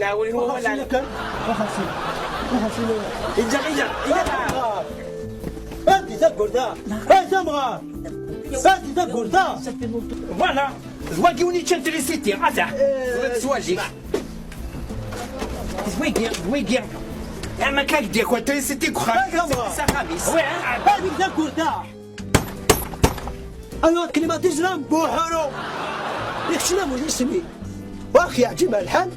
ناولين هو ولا لا كان وخمسين إجا انت تقول ده انت مغار انت تقول ده فوالا زواجي وني تشنتريسيتي هذا زواجي زواجي اما كاك ديك وتريسيتي خميس هذيك تقول ده ايوا كلمة تجرم بوحرو يخشنا مش اسمي واخي عجيب الحال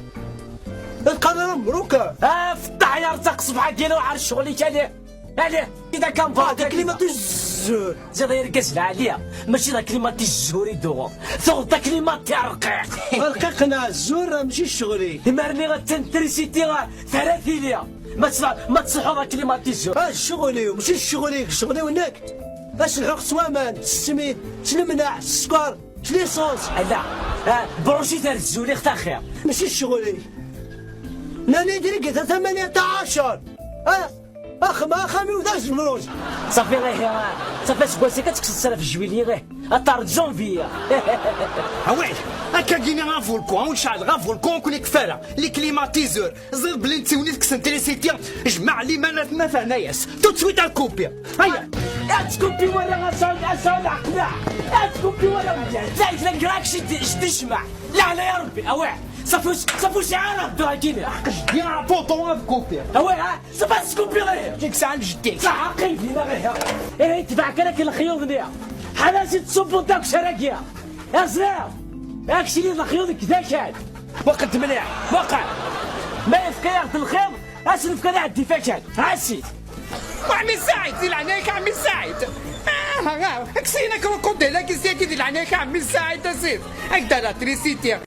القرار مبروك فتح يا رزق صبحك ديالو عارف شغلي كالي عليه اذا كان فاضي كلمة الزور زاد يركز عليا ماشي ذا كلمة الزهور يدوغ ثغ كلمة الرقيق رقيقنا الزور ماشي شغلي مرني غتنتريسيتي ثلاثي ليا ما تصلحوا ذا كلمة الزهور شغلي ماشي شغلي وناك اش الحق سوامان السميد المناع السكر ليسونس لا بروشي تاع الزولي اختار خير ماشي شغلي ناني دريك 18 ما خامي وداش المروج صافي غير صافي سكواسي كتكسر في الجويليه غير اطار جونفيا هاوي هكا كينا غافولكو ونشعل غافولكو كوني كفاله لي كليماتيزور زير بلنتي ونيت كسنتريسيتي جمع لي مانات ما فاناياس تو تسويت الكوبيا هيا تكوبي ولا غصان عقبه تكوبي ولا زايد لك راكش تجمع لا يا ربي اوعى صافو شعار بدو هاكيني يا بوطو الكوبيا اوعى صافي تكوبي غير جيك ساعه جديك صح قيفينا غير ايه تبعك لك الخيوط نيا حناسي تصبو داك شراكيا يا سلام هاكشي اللي الخيوط كذا كان وقت مليح وقع ما يفكر الخيط اسلف كذا عندي فكان هاسي وعمي سعيد دي العنايك عمي سعيد كسينا كروكوديلا كسينا كي دي العنايك عمي سعيد اسير هكذا لا تريسيتي